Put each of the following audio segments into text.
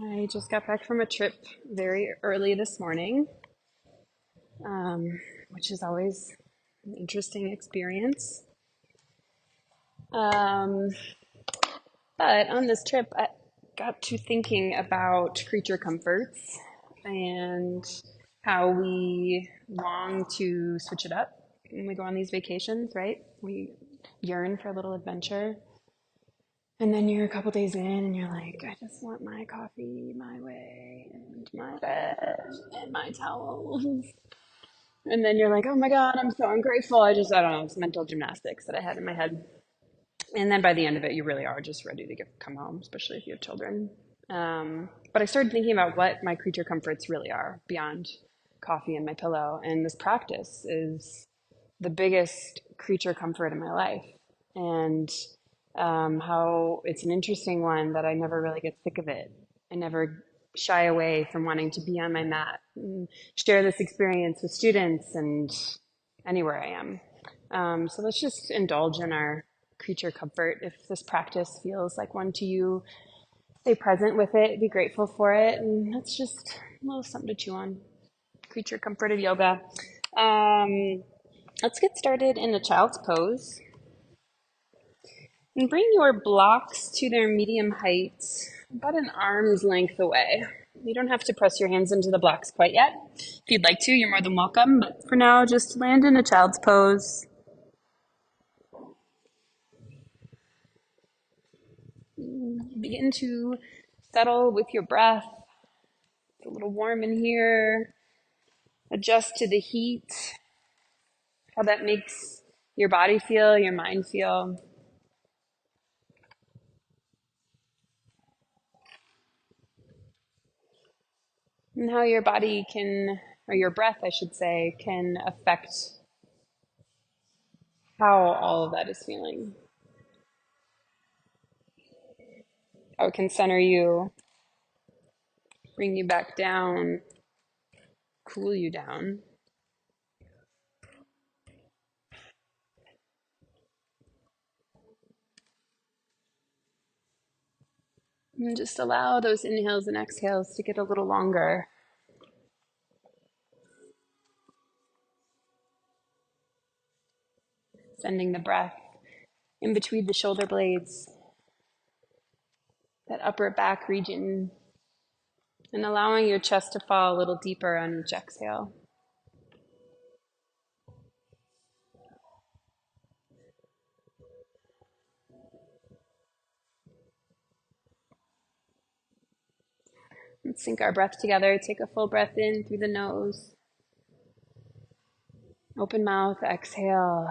I just got back from a trip very early this morning, which is always an interesting experience. Um, but on this trip, I got to thinking about creature comforts and how we long to switch it up when we go on these vacations, right? We yearn for a little adventure. And then you're a couple days in and you're like, I just want my coffee my way and my bed and my towels. And then you're like, oh my God, I'm so ungrateful. I don't know, it's mental gymnastics that I had in my head. And then by the end of it, you really are just ready to come home, especially if you have children. But I started thinking about what my creature comforts really are beyond coffee and my pillow. And this practice is the biggest creature comfort in my life. And how it's an interesting one that I never really get sick of it. I never shy away from wanting to be on my mat and share this experience with students and anywhere I am. So let's just indulge in our creature comfort. If this practice feels like one to you, stay present with it, be grateful for it, and that's just a little something to chew on. Creature comfort of yoga. Let's get started in a child's pose. And bring your blocks to their medium height, about an arm's length away. You don't have to press your hands into the blocks quite yet. If you'd like to, you're more than welcome. But for now, just land in a child's pose. Begin to settle with your breath. It's a little warm in here. Adjust to the heat, how that makes your body feel, your mind feel. And how your body can, or your breath, I should say, can affect how all of that is feeling. How it can center you, bring you back down, cool you down. And just allow those inhales and exhales to get a little longer. Sending the breath in between the shoulder blades, that upper back region, and allowing your chest to fall a little deeper on each exhale. Let's sync our breath together. Take a full breath in through the nose. Open mouth, exhale.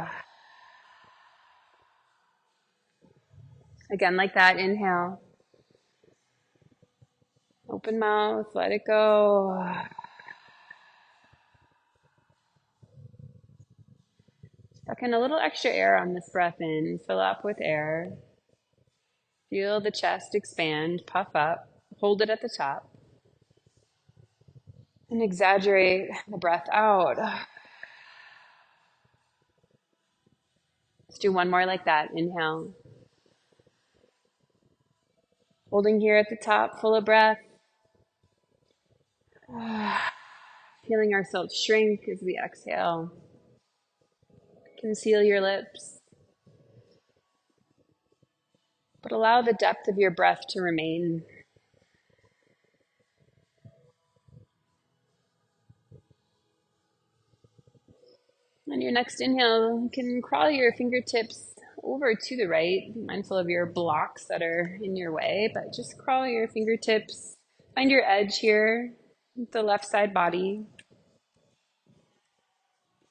Again, like that, inhale. Open mouth, let it go. Suck in a little extra air on this breath in. Fill up with air. Feel the chest expand, puff up. Hold it at the top. And exaggerate the breath out. Let's do one more like that. Inhale. Holding here at the top, full of breath. Feeling ourselves shrink as we exhale. Conceal your lips. But allow the depth of your breath to remain. On your next inhale, you can crawl your fingertips over to the right, mindful of your blocks that are in your way, but just crawl your fingertips. Find your edge here with the left side body.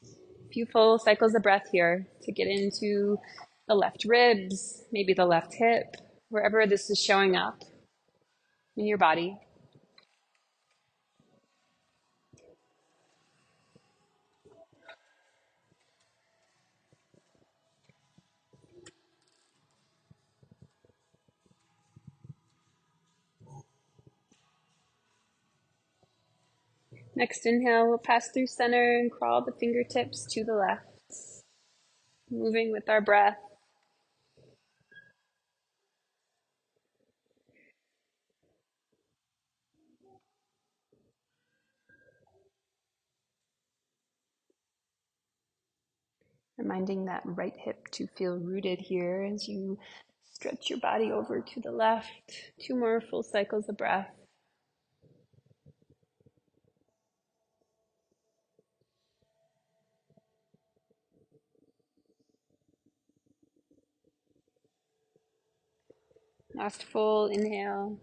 A few full cycles of breath here to get into the left ribs, maybe the left hip, wherever this is showing up in your body. Next inhale, we'll pass through center and crawl the fingertips to the left, moving with our breath. reminding that right hip to feel rooted here as you stretch your body over to the left. 2 more full cycles of breath. Last full inhale.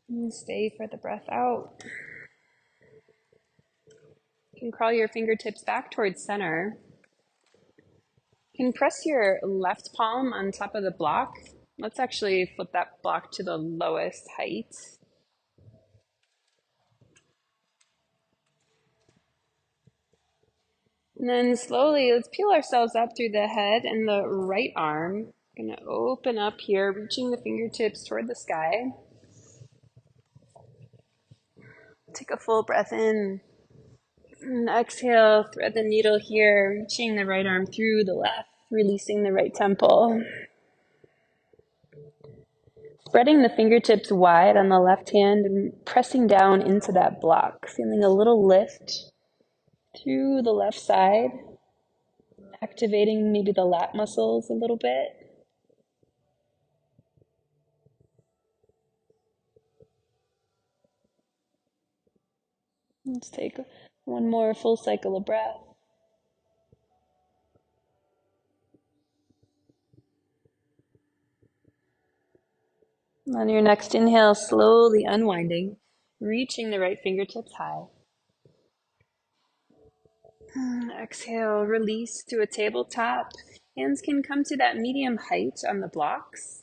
And stay for the breath out. You can crawl your fingertips back towards center. You can press your left palm on top of the block. Let's actually flip that block to the lowest height. And then slowly, let's peel ourselves up through the head and the right arm. Gonna open up here, reaching the fingertips toward the sky. Take a full breath in. And exhale, thread the needle here, reaching the right arm through the left, releasing the right temple. Spreading the fingertips wide on the left hand and pressing down into that block, feeling a little lift through the left side, activating maybe the lat muscles a little bit. Let's take one more full cycle of breath. On your next inhale, slowly unwinding, reaching the right fingertips high. Exhale, release to a tabletop. Hands can come to that medium height on the blocks.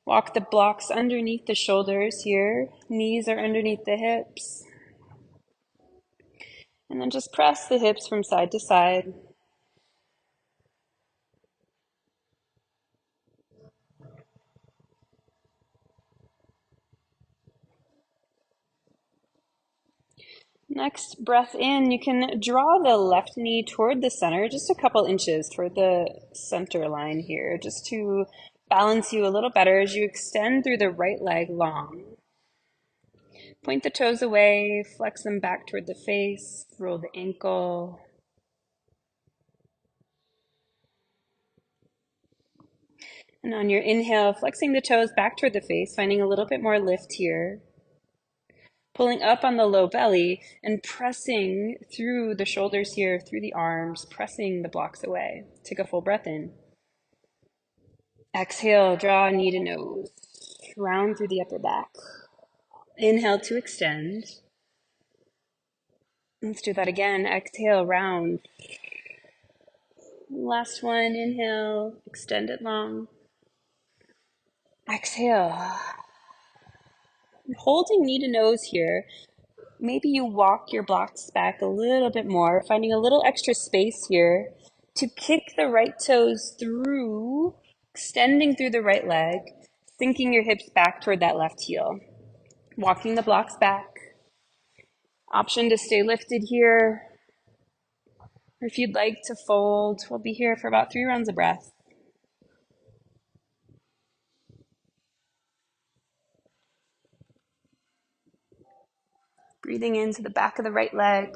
Walk the blocks underneath the shoulders here. Knees are underneath the hips. And then just press the hips from side to side. Next, breath in. You can draw the left knee toward the center, just a couple inches toward the center line here, just to balance you a little better as you extend through the right leg long. Point the toes away, flex them back toward the face, roll the ankle. And on your inhale, flexing the toes back toward the face, finding a little bit more lift here. Pulling up on the low belly and pressing through the shoulders here, through the arms, pressing the blocks away. Take a full breath in. Exhale, draw knee to nose. Round through the upper back. Inhale to extend. Let's do that again. Exhale, round. Last one, inhale, extend it long. Exhale. Holding knee to nose here. Maybe you walk your blocks back a little bit more, finding a little extra space here to kick the right toes through, extending through the right leg, sinking your hips back toward that left heel. Walking the blocks back. Option to stay lifted here. Or if you'd like to fold, we'll be here for about 3 rounds of breath. Breathing into the back of the right leg.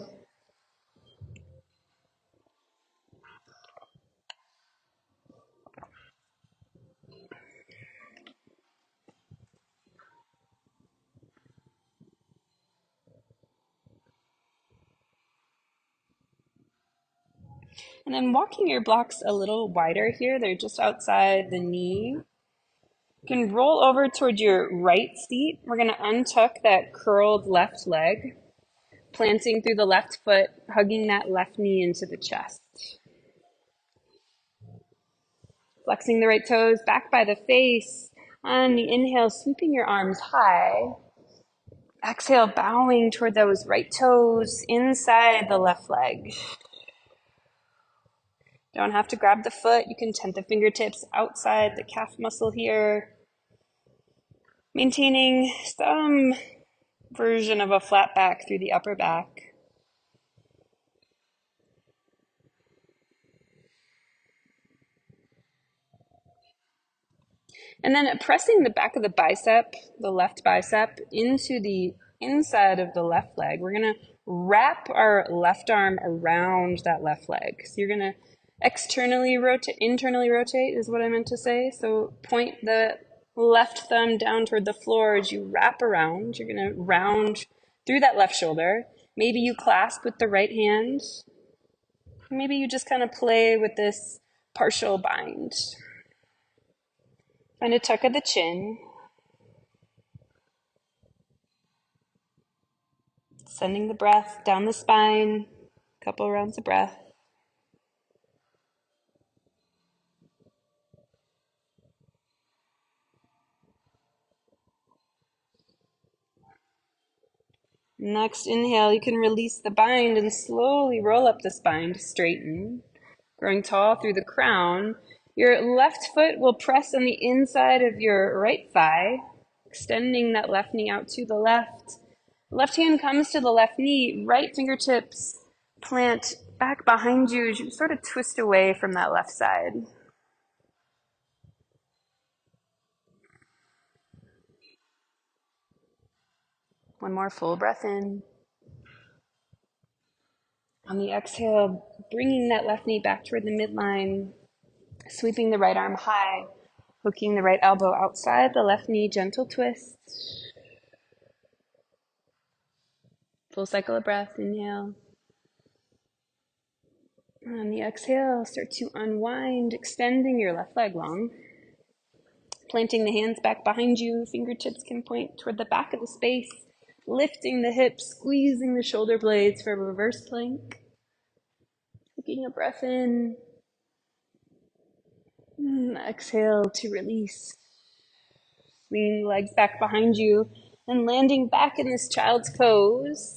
And then walking your blocks a little wider here. They're just outside the knee. You can roll over toward your right seat. We're going to untuck that curled left leg, planting through the left foot, hugging that left knee into the chest. Flexing the right toes back by the face. On the inhale, sweeping your arms high. Exhale, bowing toward those right toes inside the left leg. Don't have to grab the foot. You can tent the fingertips outside the calf muscle here. Maintaining some version of a flat back through the upper back. And then pressing the back of the bicep, the left bicep, into the inside of the left leg. We're going to wrap our left arm around that left leg. So you're gonna internally rotate is what I meant to say. So point the left thumb down toward the floor as you wrap around. You're gonna round through that left shoulder. Maybe you clasp with the right hand. Maybe you just kind of play with this partial bind. Find a tuck of the chin. Sending the breath down the spine. Couple rounds of breath. Next inhale, you can release the bind and slowly roll up the spine to straighten. Growing tall through the crown. Your left foot will press on the inside of your right thigh, extending that left knee out to the left. Left hand comes to the left knee, right fingertips plant back behind you as you sort of twist away from that left side. One more full breath in. On the exhale, bringing that left knee back toward the midline, sweeping the right arm high, hooking the right elbow outside the left knee, gentle twist. Full cycle of breath, inhale. On the exhale, start to unwind, extending your left leg long. Planting the hands back behind you, fingertips can point toward the back of the space, lifting the hips, squeezing the shoulder blades for a reverse plank. Taking a breath in. Exhale to release. Swinging the legs back behind you and landing back in this child's pose.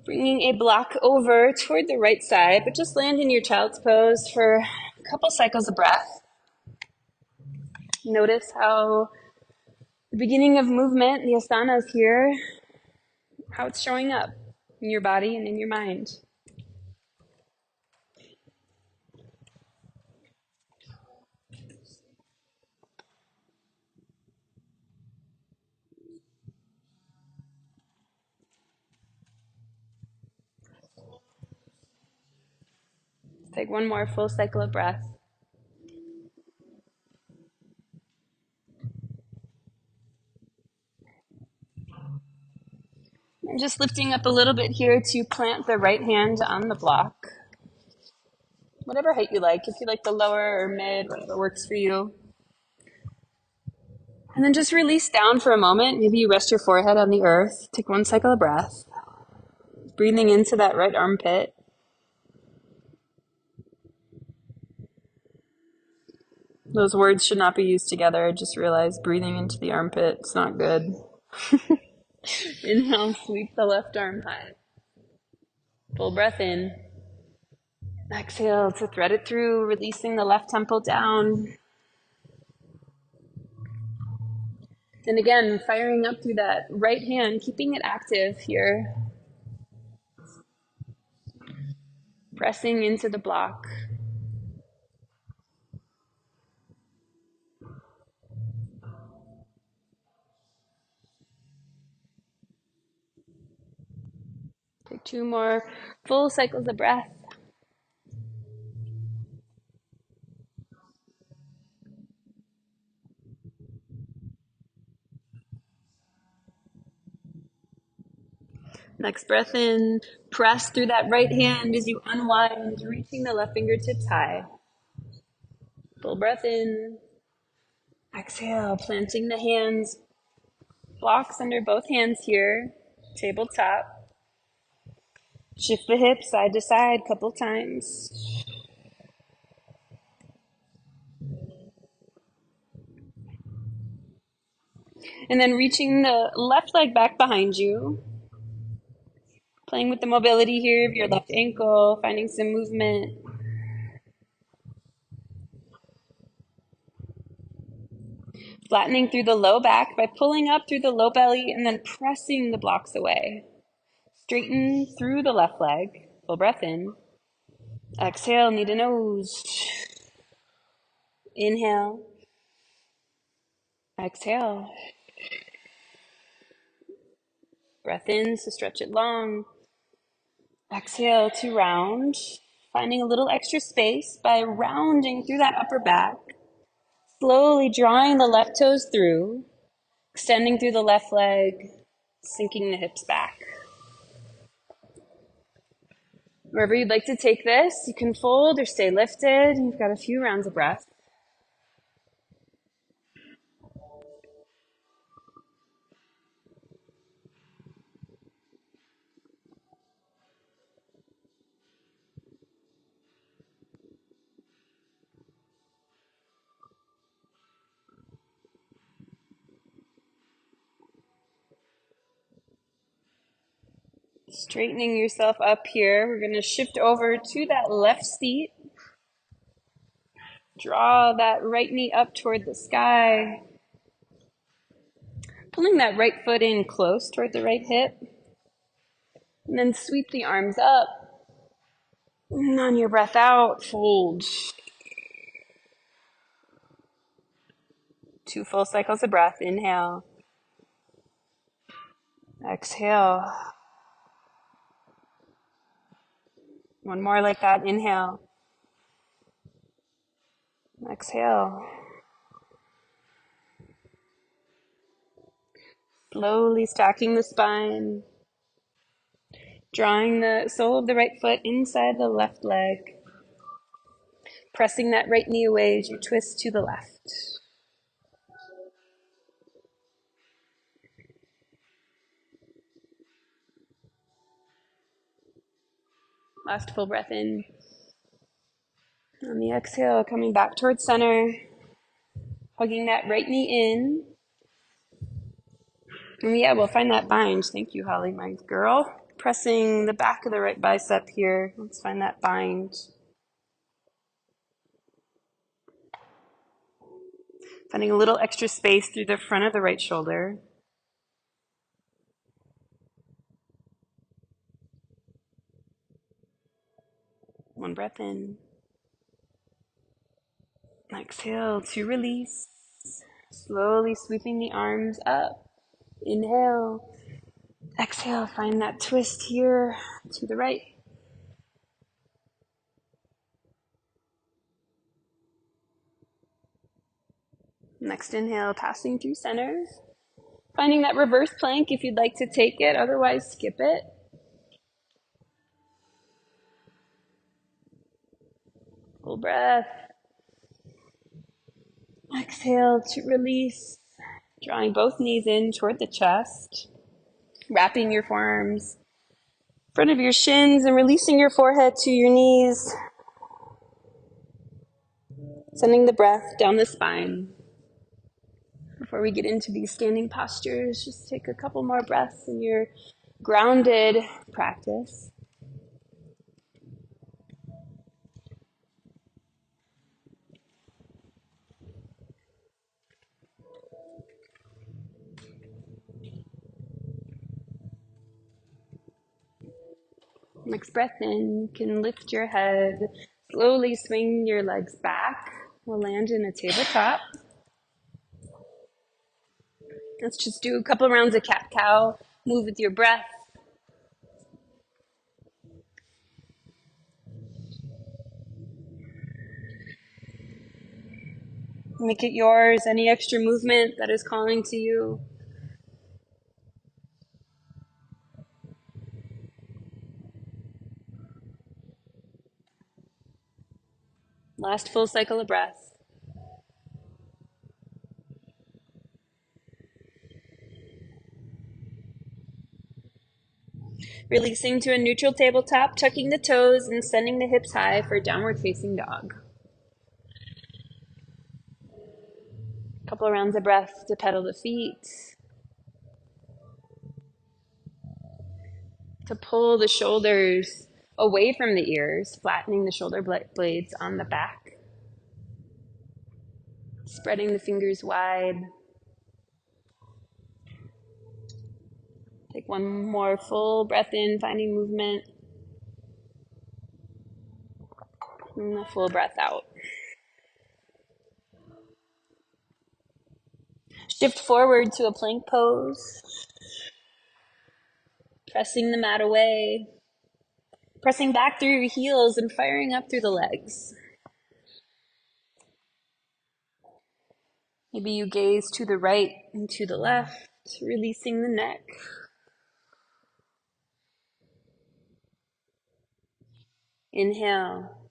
Bringing a block over toward the right side, but just land in your child's pose for a couple cycles of breath. Notice how the beginning of movement, the asanas here, how it's showing up in your body and in your mind. Take one more full cycle of breath. I'm just lifting up a little bit here to plant the right hand on the block. Whatever height you like, if you like the lower or mid, whatever works for you. And then just release down for a moment. Maybe you rest your forehead on the earth. Take one cycle of breath. Breathing into that right armpit. Those words should not be used together. I just realized breathing into the armpit, it's not good. Inhale, sweep the left arm high. Full breath in. Exhale to thread it through, releasing the left temple down. And again, firing up through that right hand, keeping it active here. Pressing into the block. Take two more full cycles of breath. Next breath in, press through that right hand as you unwind, reaching the left fingertips high. Full breath in. Exhale, planting the hands, blocks under both hands here, tabletop. Shift the hips side to side a couple times. And then reaching the left leg back behind you. Playing with the mobility here of your left ankle, finding some movement. Flattening through the low back by pulling up through the low belly and then pressing the blocks away. Straighten through the left leg. Full breath in. Exhale, knee to nose. Inhale. Exhale. Breath in, so stretch it long. Exhale to round, finding a little extra space by rounding through that upper back. Slowly drawing the left toes through, extending through the left leg, sinking the hips back. Wherever you'd like to take this, you can fold or stay lifted. You've got a few rounds of breath. Straightening yourself up here. We're going to shift over to that left seat. Draw that right knee up toward the sky. Pulling that right foot in close toward the right hip. And then sweep the arms up. And on your breath out, fold. 2 full cycles of breath. Inhale. Exhale. One more like that. Inhale. Exhale. Slowly stacking the spine. Drawing the sole of the right foot inside the left leg. Pressing that right knee away as you twist to the left. Last full breath in. On the exhale, coming back towards center. Hugging that right knee in. And yeah, we'll find that bind. Thank you, Holly, my girl. Pressing the back of the right bicep here. Let's find that bind. Finding a little extra space through the front of the right shoulder. One breath in. Exhale to release. Slowly sweeping the arms up. Inhale. Exhale, find that twist here to the right. Next inhale, passing through center. Finding that reverse plank if you'd like to take it, otherwise skip it. Full breath. Exhale to release. Drawing both knees in toward the chest. Wrapping your forearms in front of your shins and releasing your forehead to your knees. Sending the breath down the spine. Before we get into these standing postures, just take a couple more breaths in your grounded practice. Next breath in, you can lift your head, slowly swing your legs back. We'll land in a tabletop. Let's just do a couple rounds of cat-cow. Move with your breath. Make it yours, any extra movement that is calling to you. Last full cycle of breath. Releasing to a neutral tabletop, tucking the toes and sending the hips high for downward facing dog. Couple of rounds of breath to pedal the feet. To pull the shoulders away from the ears, flattening the shoulder blades on the back. Spreading the fingers wide. Take one more full breath in, finding movement. And a full breath out. Shift forward to a plank pose. Pressing the mat away. Pressing back through your heels and firing up through the legs. Maybe you gaze to the right and to the left, releasing the neck. Inhale.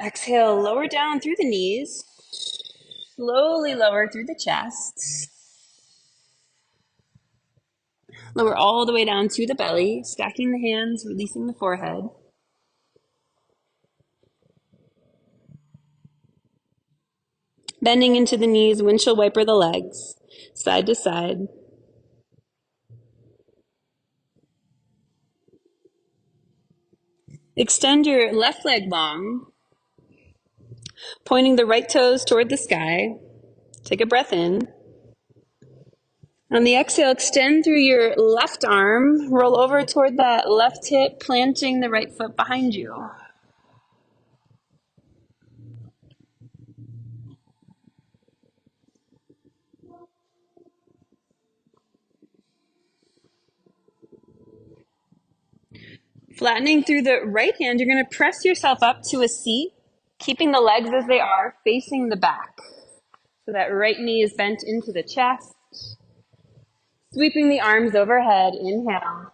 Exhale, lower down through the knees. Slowly lower through the chest. Lower all the way down to the belly, stacking the hands, releasing the forehead. Bending into the knees, windshield wiper the legs, side to side. Extend your left leg long, pointing the right toes toward the sky. Take a breath in. On the exhale, extend through your left arm, roll over toward that left hip, planting the right foot behind you. Flattening through the right hand, you're going to press yourself up to a seat, keeping the legs as they are, facing the back. So that right knee is bent into the chest. Sweeping the arms overhead, inhale.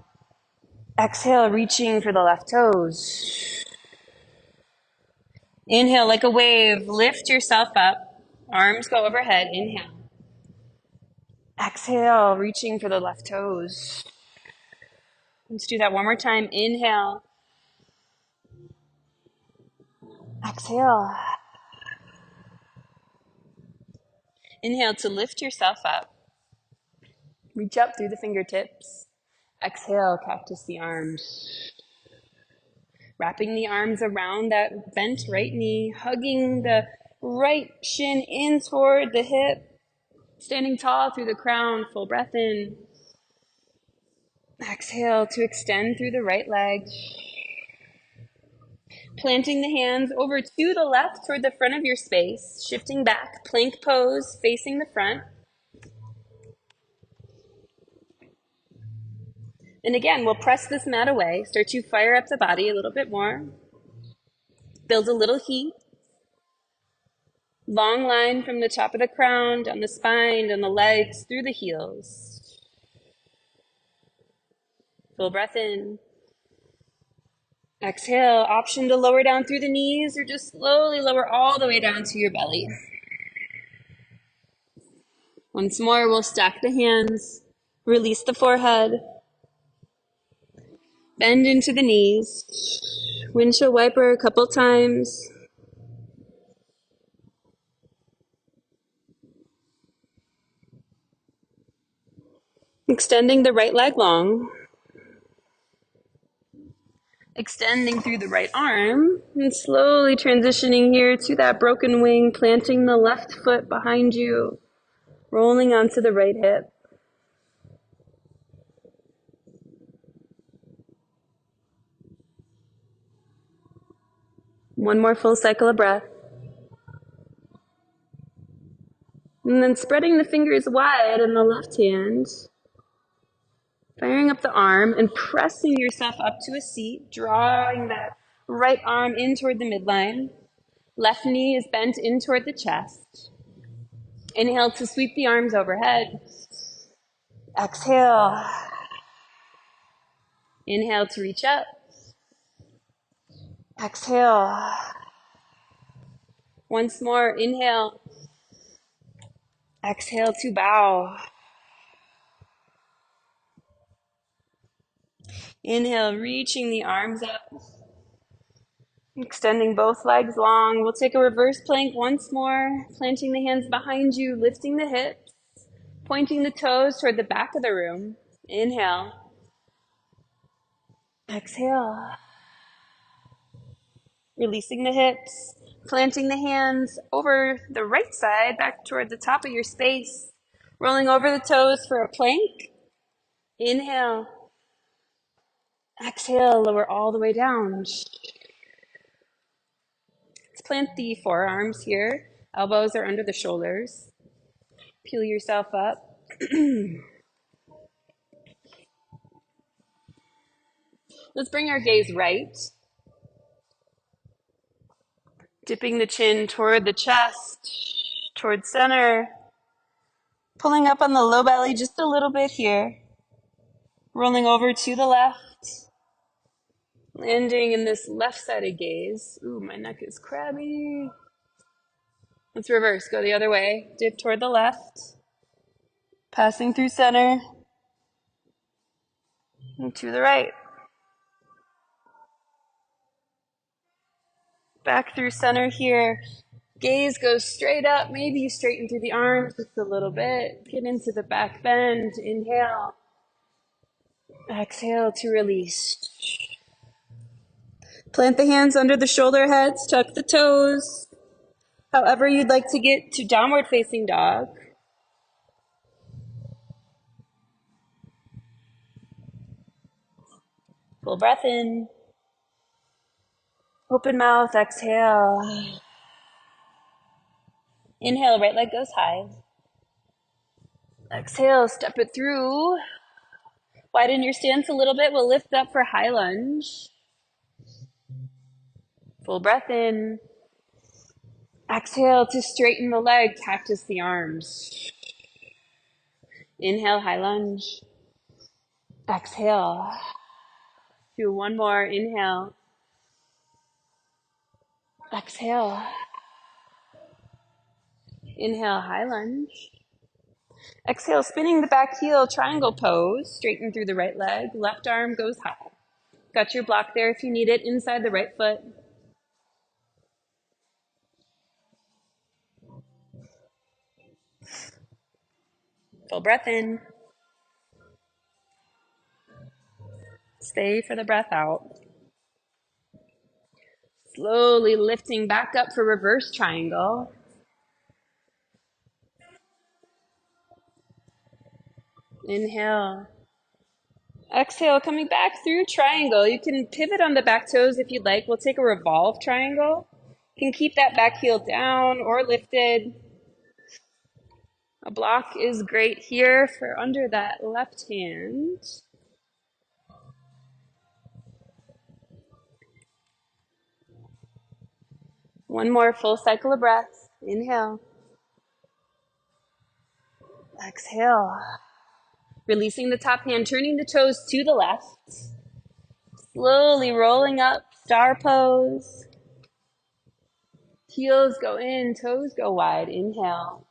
Exhale, reaching for the left toes. Inhale like a wave, lift yourself up. Arms go overhead, inhale. Exhale, reaching for the left toes. Let's do that one more time. Inhale. Exhale. Inhale to lift yourself up. Reach up through the fingertips. Exhale, cactus the arms. Wrapping the arms around that bent right knee, hugging the right shin in toward the hip. Standing tall through the crown, full breath in. Exhale to extend through the right leg. Planting the hands over to the left toward the front of your space. Shifting back, plank pose, facing the front. And again, we'll press this mat away. Start to fire up the body a little bit more. Build a little heat. Long line from the top of the crown, down the spine, down the legs, through the heels. Full breath in. Exhale, option to lower down through the knees or just slowly lower all the way down to your belly. Once more, we'll stack the hands, release the forehead, bend into the knees, windshield wiper a couple times. Extending the right leg long. Extending through the right arm and slowly transitioning here to that broken wing, planting the left foot behind you, rolling onto the right hip. One more full cycle of breath. And then spreading the fingers wide in the left hand, firing up the arm and pressing yourself up to a seat, drawing that right arm in toward the midline. Left knee is bent in toward the chest. Inhale to sweep the arms overhead. Exhale. Inhale to reach up. Exhale. Once more, inhale. Exhale to bow. Inhale, reaching the arms up. Extending both legs long. We'll take a reverse plank once more, planting the hands behind you, lifting the hips, pointing the toes toward the back of the room. Inhale. Exhale. Releasing the hips, planting the hands over the right side, back toward the top of your space, rolling over the toes for a plank. Inhale. Exhale, lower all the way down. Let's plant the forearms here. Elbows are under the shoulders. Peel yourself up. Let's bring our gaze right. Dipping the chin toward the chest, toward center. Pulling up on the low belly just a little bit here. Rolling over to the left. Landing in this left-sided gaze. Ooh, my neck is crabby. Let's reverse. Go the other way. Dip toward the left. Passing through center. And to the right. Back through center here. Gaze goes straight up. Maybe you straighten through the arms just a little bit. Get into the back bend. Inhale. Exhale to release. Plant the hands under the shoulder heads. Tuck the toes. However you'd like to get to downward facing dog. Full breath in. Open mouth, exhale. Inhale, right leg goes high. Exhale, step it through. Widen your stance a little bit. We'll lift up for high lunge. Full breath in. Exhale to straighten the leg, cactus the arms. Inhale, high lunge. Exhale. Do one more. Inhale. Exhale. Inhale, high lunge. Exhale, spinning the back heel, triangle pose. Straighten through the right leg. Left arm goes high. Got your block there if you need it, inside the right foot. Full breath in. Stay for the breath out. Slowly lifting back up for reverse triangle. Inhale. Exhale, coming back through triangle. You can pivot on the back toes if you'd like. We'll take a revolve triangle. You can keep that back heel down or lifted. A block is great here for under that left hand. One more full cycle of breath. Inhale. Exhale. Releasing the top hand, turning the toes to the left. Slowly rolling up, star pose. Heels go in, toes go wide. Inhale.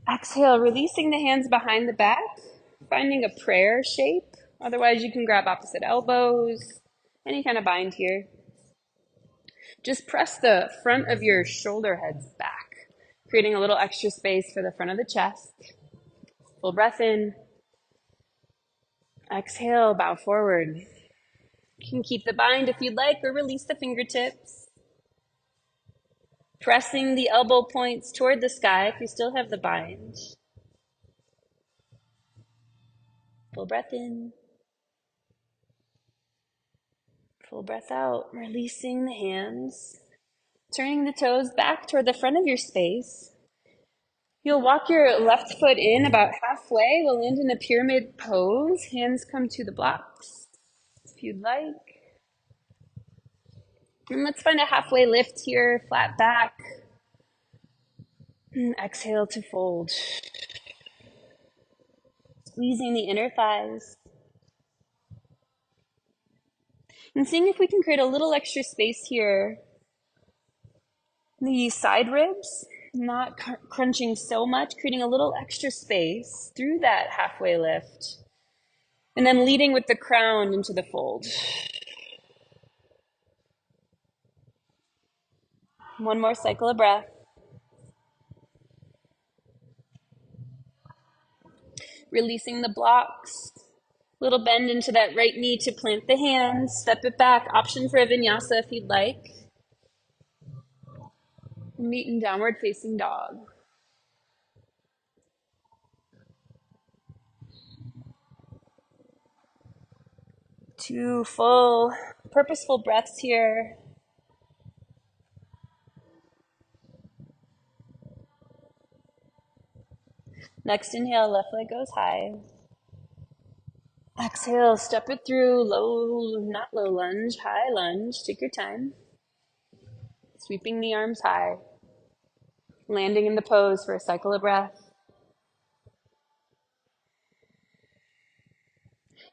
Exhale, releasing the hands behind the back, finding a prayer shape. Otherwise, you can grab opposite elbows, any kind of bind here. Just press the front of your shoulder heads back, creating a little extra space for the front of the chest. Full breath in. Exhale, bow forward. You can keep the bind if you'd like, or release the fingertips. Pressing the elbow points toward the sky if you still have the bind. Full breath in. Full breath out, releasing the hands. Turning the toes back toward the front of your space. You'll walk your left foot in about halfway. We'll land in a pyramid pose. Hands come to the blocks if you'd like. And let's find a halfway lift here, flat back. And exhale to fold. Squeezing the inner thighs. And seeing if we can create a little extra space here. The side ribs, not crunching so much, creating a little extra space through that halfway lift. And then leading with the crown into the fold. One more cycle of breath. Releasing the blocks. Little bend into that right knee to plant the hands. Step it back. Option for a vinyasa if you'd like. Meet in downward facing dog. Two full, purposeful breaths here. Next inhale, left leg goes high. Exhale, step it through, low, not low lunge, high lunge. Take your time. Sweeping the arms high. Landing in the pose for a cycle of breath.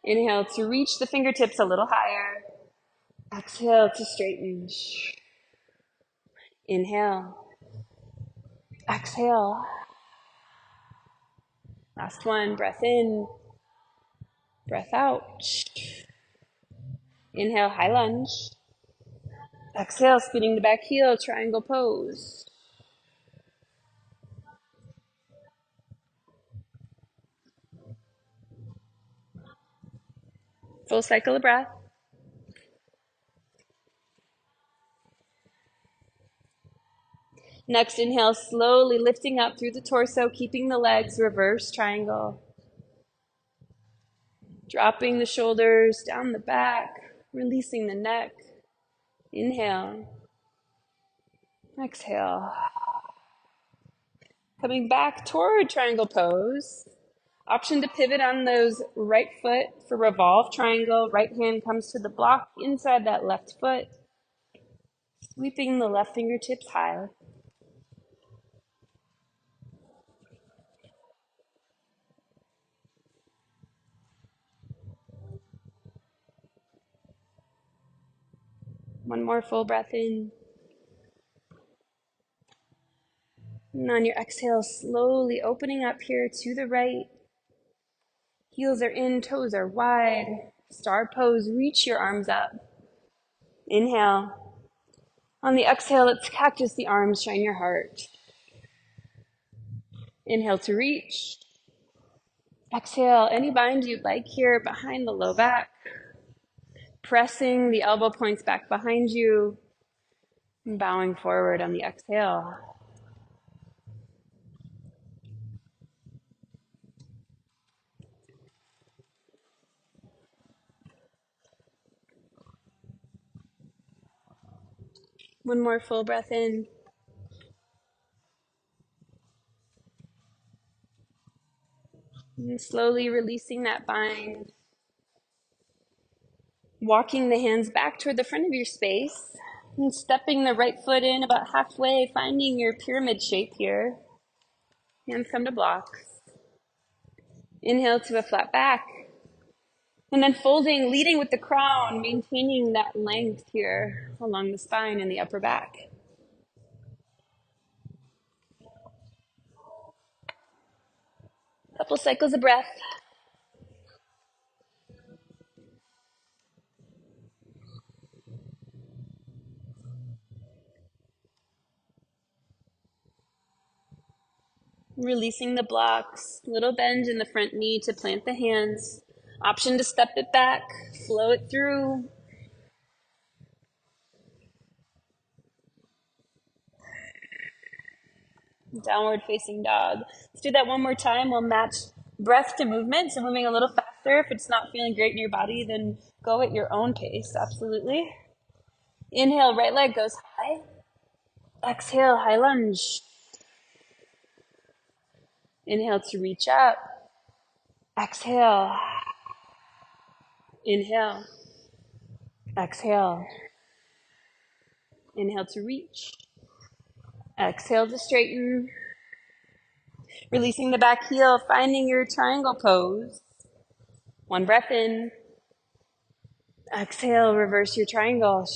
Inhale to reach the fingertips a little higher. Exhale to straighten. Inhale. Exhale. Last one. Breath in. Breath out. Inhale, high lunge. Exhale, spinning the back heel, triangle pose. Full cycle of breath. Next, inhale, slowly lifting up through the torso, keeping the legs, reverse triangle. Dropping the shoulders down the back, releasing the neck. Inhale. Exhale. Coming back toward triangle pose. Option to pivot on those right foot for revolve triangle. Right hand comes to the block inside that left foot. Sweeping the left fingertips high. One more full breath in. And on your exhale, slowly opening up here to the right. Heels are in, toes are wide. Star pose, reach your arms up. Inhale. On the exhale, let's cactus the arms, shine your heart. Inhale to reach. Exhale, any bind you'd like here behind the low back. Pressing the elbow points back behind you. And bowing forward on the exhale. One more full breath in. And slowly releasing that bind. Walking the hands back toward the front of your space. And stepping the right foot in about halfway, finding your pyramid shape here. Hands come to blocks. Inhale to a flat back. And then folding, leading with the crown, maintaining that length here along the spine and the upper back. Couple cycles of breath. Releasing the blocks, little bend in the front knee to plant the hands. Option to step it back, flow it through. Downward facing dog. Let's do that one more time. We'll match breath to movement, so moving a little faster. If it's not feeling great in your body, then go at your own pace, absolutely. Inhale, right leg goes high. Exhale, high lunge. Inhale to reach up. Exhale. Inhale. Exhale. Inhale to reach. Exhale to straighten. Releasing the back heel, finding your triangle pose. One breath in. Exhale, reverse your triangle.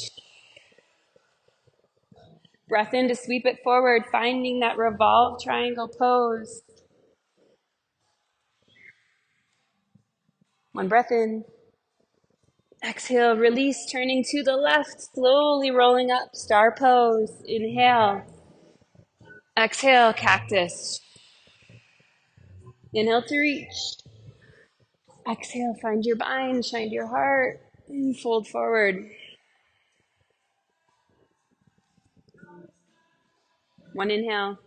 Breath in to sweep it forward, finding that revolve triangle pose. One breath in. Exhale, release, turning to the left, slowly rolling up, star pose. Inhale. Exhale, cactus. Inhale to reach. Exhale, find your bind, shine your heart, and fold forward. One inhale.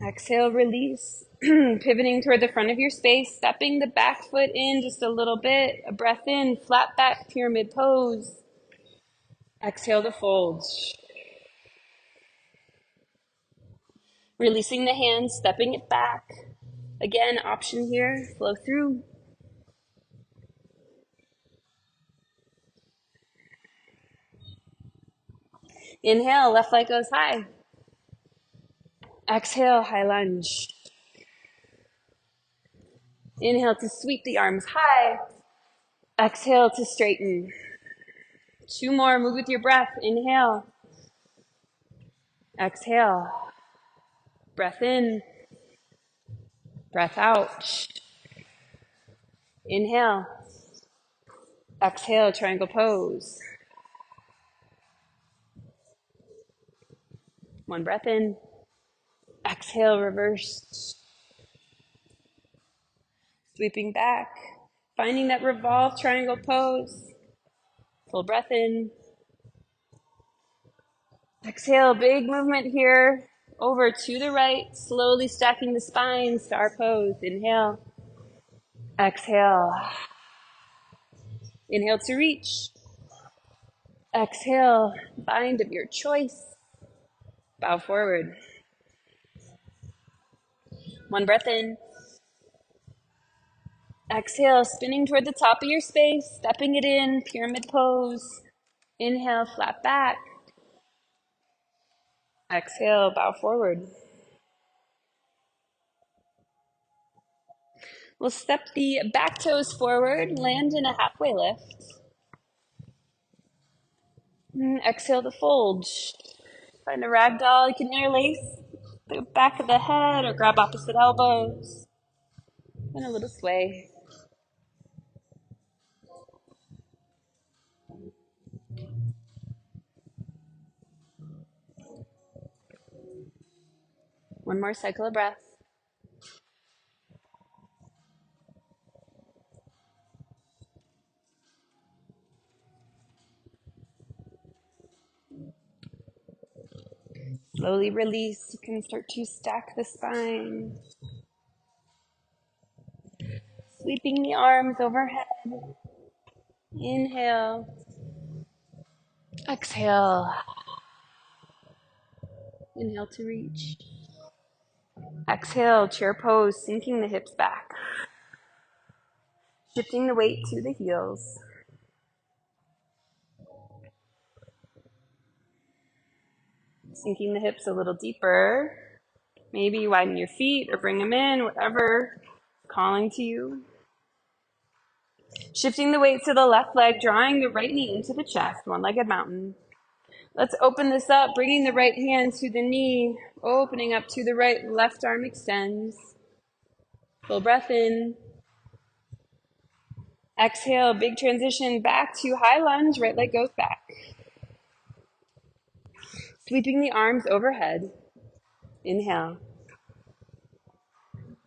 Exhale, release. Pivoting toward the front of your space, stepping the back foot in just a little bit. A breath in, flat back pyramid pose. Exhale to fold. Releasing the hands, stepping it back. Again, option here, flow through. Inhale, left leg goes high. Exhale, high lunge. Inhale to sweep the arms high. Exhale to straighten. 2 more, move with your breath. Inhale. Exhale. Breath in. Breath out. Inhale. Exhale, triangle pose. 1 breath in. Exhale, reverse. Sweeping back. Finding that revolved triangle pose. Full breath in. Exhale, big movement here. Over to the right, slowly stacking the spine, star pose. Inhale. Exhale. Inhale to reach. Exhale, bind of your choice. Bow forward. 1 breath in. Exhale, spinning toward the top of your space, stepping it in, pyramid pose. Inhale, flat back. Exhale, bow forward. We'll step the back toes forward, land in a halfway lift. Exhale to fold. Find a ragdoll. You can interlace the back of the head or grab opposite elbows. And a little sway. One more cycle of breath. Slowly release. You can start to stack the spine. Sweeping the arms overhead. Inhale. Exhale. Inhale to reach. Exhale, chair pose, sinking the hips back. Shifting the weight to the heels. Sinking the hips a little deeper. Maybe widen your feet or bring them in, whatever is calling to you. Shifting the weight to the left leg, drawing the right knee into the chest, one-legged mountain. Let's open this up, bringing the right hand to the knee, opening up to the right, left arm extends. Full breath in. Exhale, big transition back to high lunge, right leg goes back. Sweeping the arms overhead. Inhale.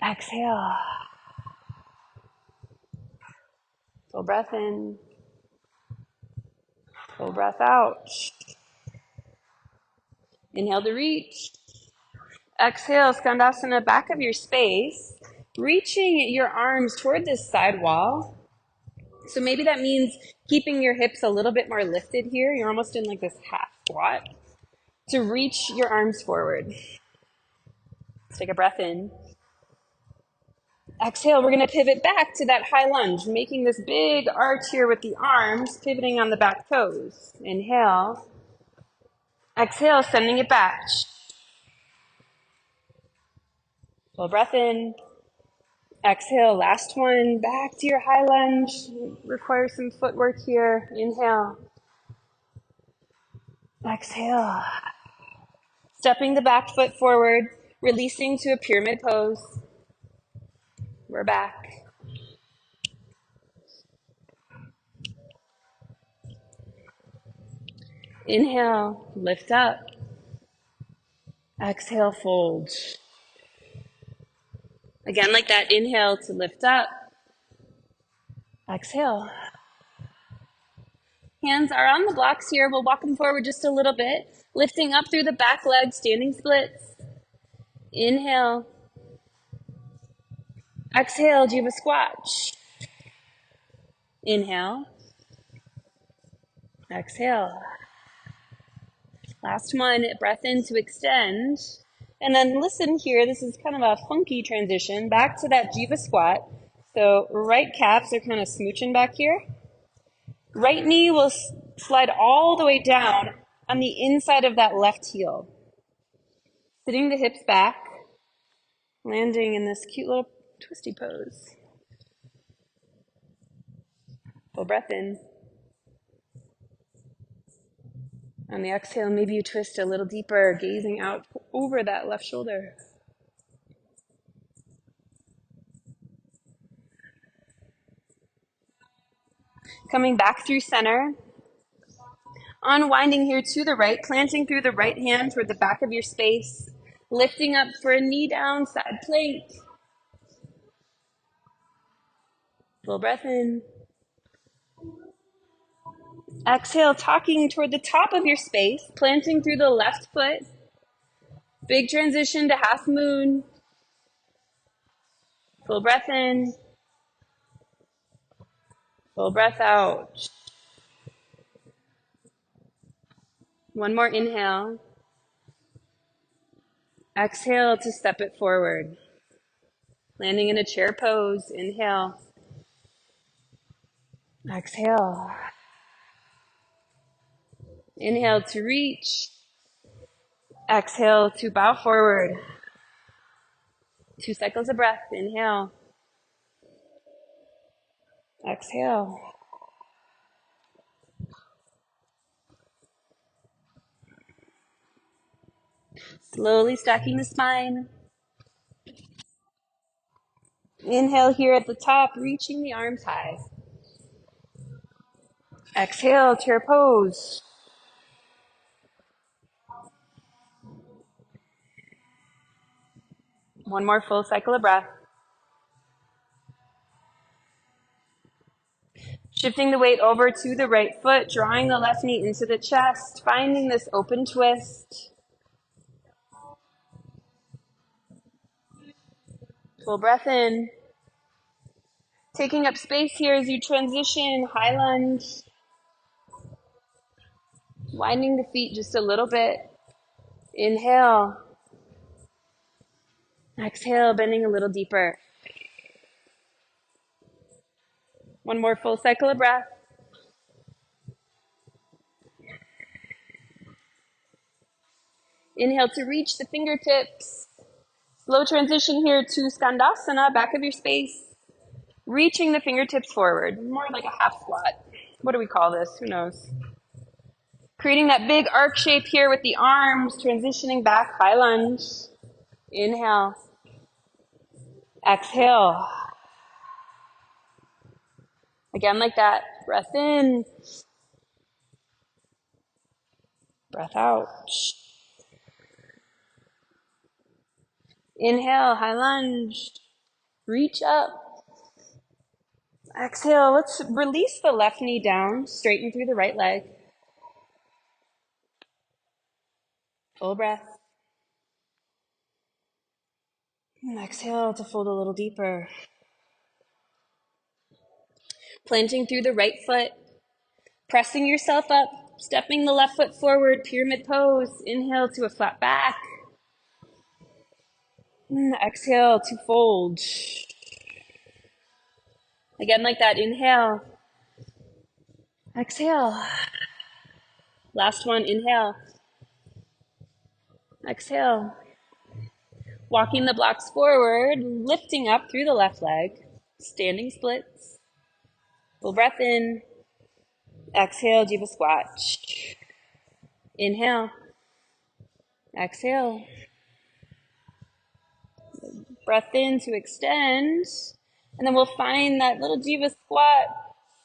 Exhale. Full breath in. Full breath out. Inhale to reach. Exhale, Skandasana, back of your space. Reaching your arms toward this side wall. So maybe that means keeping your hips a little bit more lifted here. You're almost in like this half squat. To reach your arms forward. Let's take a breath in. Exhale, we're going to pivot back to that high lunge, making this big arch here with the arms, pivoting on the back toes. Inhale. Exhale, sending it back. Full breath in. Exhale, last one, back to your high lunge. Requires some footwork here. Inhale. Exhale. Stepping the back foot forward, releasing to a pyramid pose. We're back. Inhale, lift up. Exhale, fold. Again, like that, inhale to lift up. Exhale. Hands are on the blocks here. We'll walk them forward just a little bit. Lifting up through the back leg, standing splits. Inhale. Exhale, Jiva squat. Inhale. Exhale. Last one, breath in to extend. And then listen here, this is kind of a funky transition. Back to that Jiva squat. So right calves are kind of smooching back here. Right knee will slide all the way down on the inside of that left heel. Sitting the hips back, landing in this cute little twisty pose. Full breath in. On the exhale, maybe you twist a little deeper, gazing out over that left shoulder. Coming back through center. Unwinding here to the right, planting through the right hand toward the back of your space. Lifting up for a knee down, side plank. Full breath in. Exhale, talking toward the top of your space, planting through the left foot. Big transition to half moon. Full breath in. Full breath out. One more inhale. Exhale to step it forward. Landing in a chair pose. Inhale. Exhale. Inhale to reach. Exhale to bow forward. 2 cycles of breath. Inhale. Exhale. Slowly stacking the spine. Inhale here at the top, reaching the arms high. Exhale, chair pose. One more full cycle of breath. Shifting the weight over to the right foot, drawing the left knee into the chest, finding this open twist. Full breath in. Taking up space here as you transition, high lunge. Winding the feet just a little bit. Inhale. Exhale, bending a little deeper. One more full cycle of breath. Inhale to reach the fingertips. Slow transition here to Skandasana, back of your space. Reaching the fingertips forward, more like a half squat. What do we call this? Who knows? Creating that big arc shape here with the arms, transitioning back, high lunge. Inhale. Exhale. Again like that. Breath in. Breath out. Inhale, high lunge. Reach up. Exhale, let's release the left knee down, straighten through the right leg. Full breath. And exhale to fold a little deeper. Planting through the right foot. Pressing yourself up, stepping the left foot forward, pyramid pose. Inhale to a flat back. And exhale to fold. Again like that, inhale. Exhale. Last one, inhale. Exhale. Walking the blocks forward, lifting up through the left leg. Standing splits. Full breath in. Exhale, Jiva squat. Inhale. Exhale. Breath in to extend. And then we'll find that little Jiva squat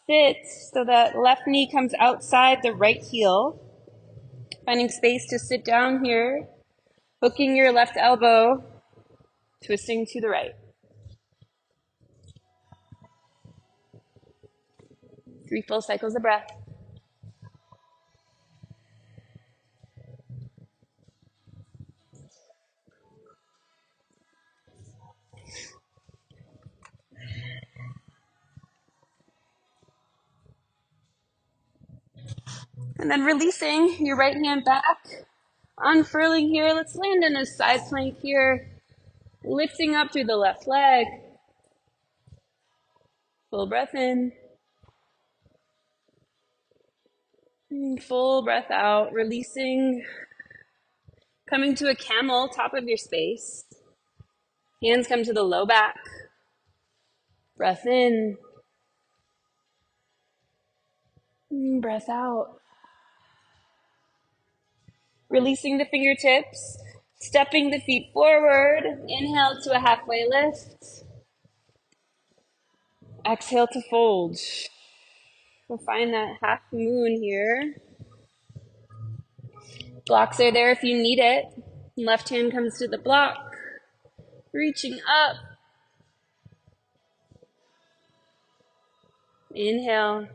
sit so that left knee comes outside the right heel. Finding space to sit down here. Hooking your left elbow. Twisting to the right. 3 full cycles of breath. And then releasing your right hand back. Unfurling here. Let's land in a side plank here. Lifting up through the left leg. Full breath in. Full breath out, releasing, coming to a camel, top of your space. Hands come to the low back. Breath in. Breath out. Releasing the fingertips, stepping the feet forward. Inhale to a halfway lift. Exhale to fold. We'll find that half moon here. Blocks are there if you need it. Left hand comes to the block. Reaching up. Inhale.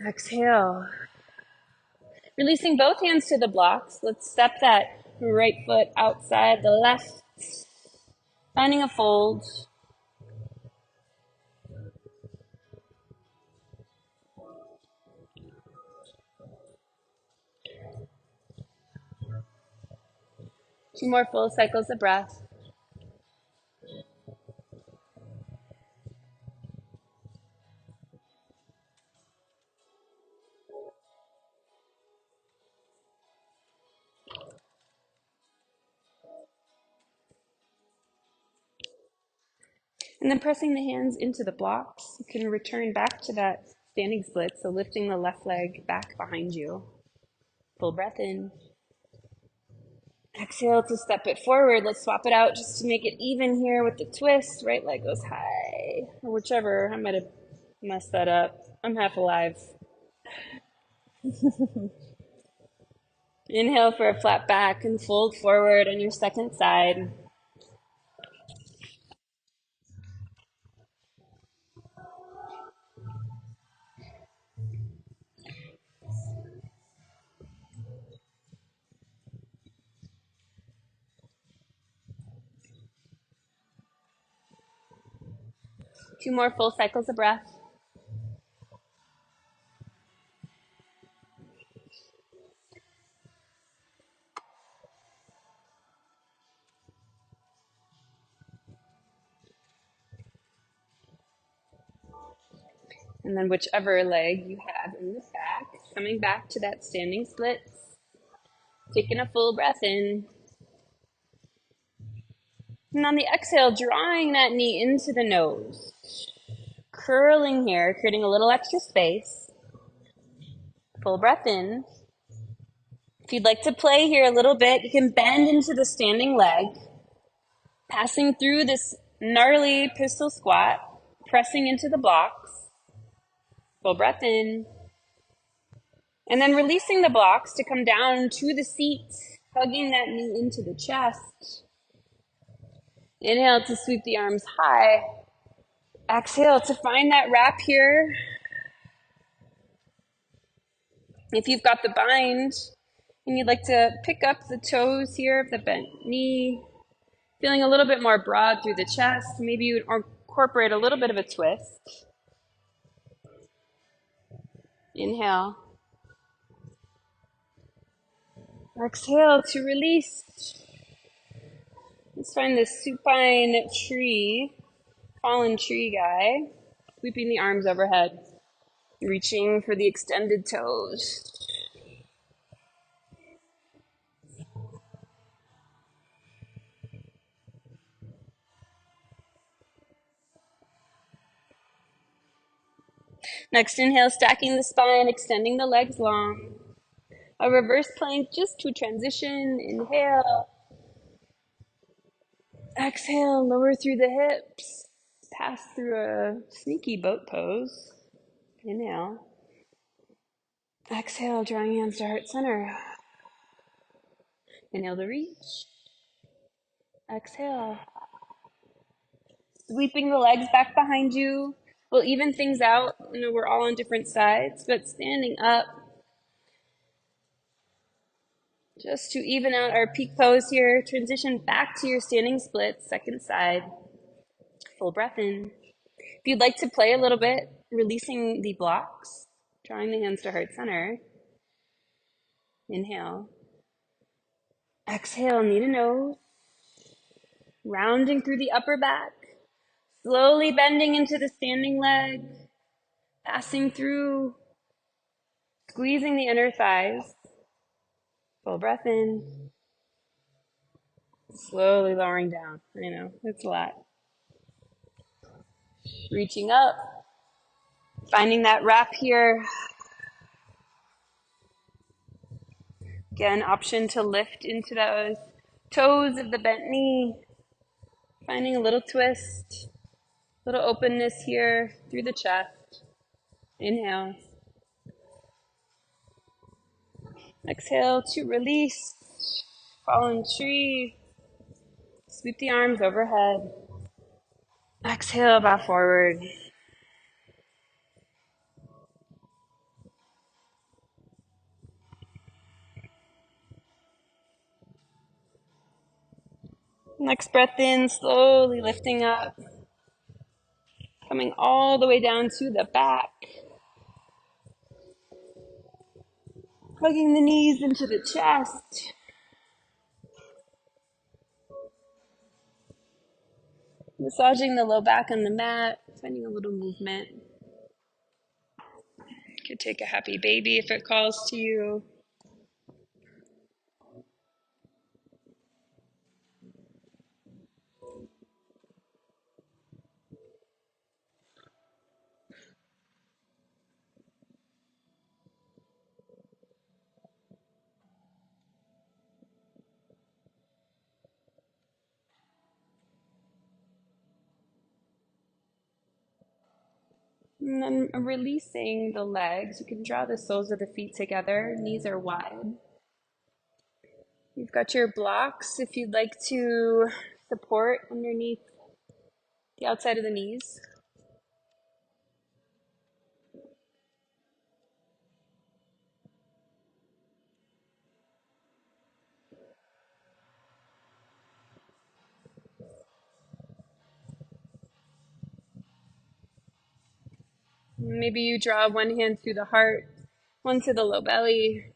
Exhale. Releasing both hands to the blocks. Let's step that right foot outside the left. Finding a fold. Two more full cycles of breath. And then pressing the hands into the blocks, you can return back to that standing split, so lifting the left leg back behind you. Full breath in. Exhale to step it forward. Let's swap it out just to make it even here with the twist. Right leg goes high, or whichever. I might have messed that up. I'm half alive. Inhale for a flat back and fold forward on your second side. Two more full cycles of breath. And then whichever leg you have in the back, coming back to that standing split. Taking a full breath in. And on the exhale, drawing that knee into the nose. Curling here, creating a little extra space. Full breath in. If you'd like to play here a little bit, you can bend into the standing leg. Passing through this gnarly pistol squat. Pressing into the blocks. Full breath in. And then releasing the blocks to come down to the seat. Hugging that knee into the chest. Inhale to sweep the arms high. Exhale to find that wrap here. If you've got the bind and you'd like to pick up the toes here of the bent knee, feeling a little bit more broad through the chest, maybe you would incorporate a little bit of a twist. Inhale. Exhale to release. Let's find this supine tree, fallen tree guy, sweeping the arms overhead, reaching for the extended toes. Next inhale, stacking the spine, extending the legs long. A reverse plank just to transition. Inhale. Exhale, lower through the hips. Pass through a sneaky boat pose. Inhale. Exhale, drawing hands to heart center. Inhale to reach. Exhale. Sweeping the legs back behind you. We'll even things out. You know, we're all on different sides, but standing up. Just to even out our peak pose here, transition back to your standing split, second side. Full breath in. If you'd like to play a little bit, releasing the blocks, drawing the hands to heart center. Inhale. Exhale, knee to nose. Rounding through the upper back. Slowly bending into the standing leg. Passing through, squeezing the inner thighs. Full breath in. Slowly lowering down. I know, it's a lot. Reaching up. Finding that wrap here. Again, option to lift into those toes of the bent knee. Finding a little twist. Little openness here through the chest. Inhale. Exhale to release. Fallen tree. Sweep the arms overhead. Exhale, bow forward. Next breath in, slowly lifting up. Coming all the way down to the back. Hugging the knees into the chest. Massaging the low back on the mat. Finding a little movement. Could take a happy baby if it calls to you. And then releasing the legs. You can draw the soles of the feet together. Knees are wide. You've got your blocks if you'd like to support underneath the outside of the knees. Maybe you draw one hand through the heart, one to the low belly.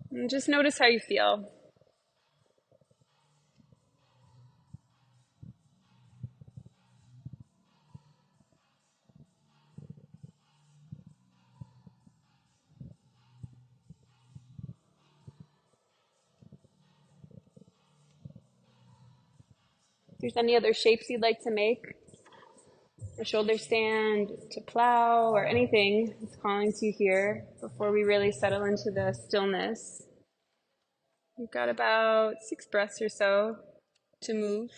And just notice how you feel. If there's any other shapes you'd like to make, a shoulder stand, to plow, or anything that's calling to you here before we really settle into the stillness. We've got about 6 breaths or so to move.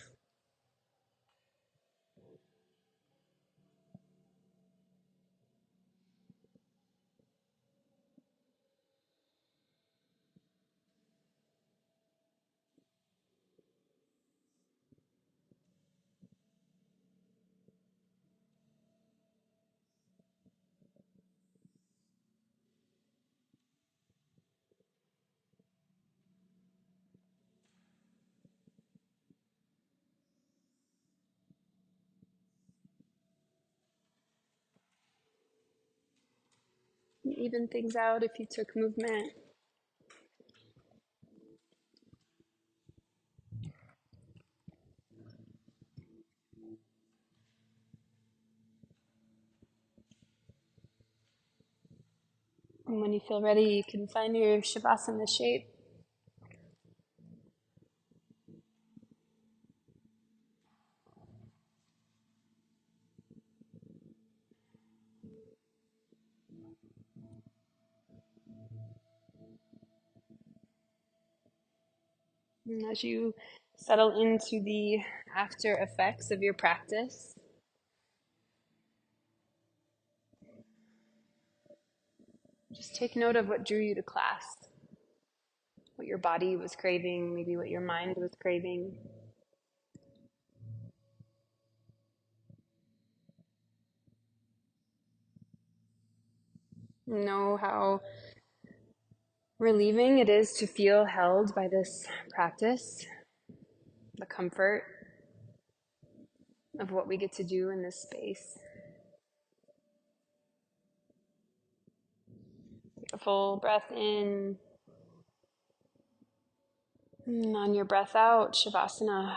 Even things out if you took movement. And when you feel ready, you can find your Shavasana shape. And as you settle into the after effects of your practice, just take note of what drew you to class, what your body was craving, maybe what your mind was craving. Know how relieving it is to feel held by this practice, the comfort of what we get to do in this space. Take a full breath in. And on your breath out, Shavasana.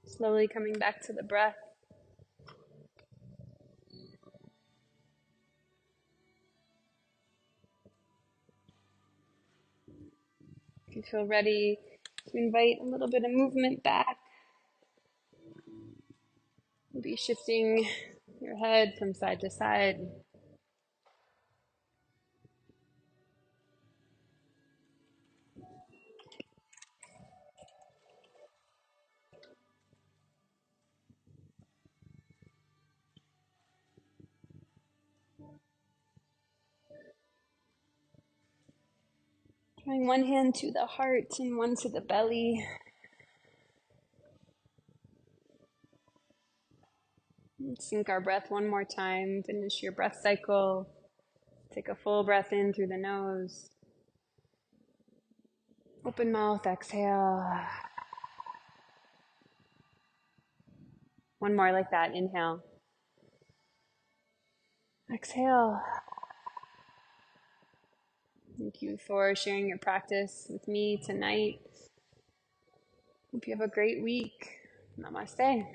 Slowly coming back to the breath. If you feel ready to invite a little bit of movement back, maybe shifting your head from side to side. Drawing one hand to the heart and one to the belly. Sync our breath one more time. Finish your breath cycle. Take a full breath in through the nose. Open mouth, exhale. One more like that. Inhale. Exhale. Thank you for sharing your practice with me tonight. Hope you have a great week. Namaste.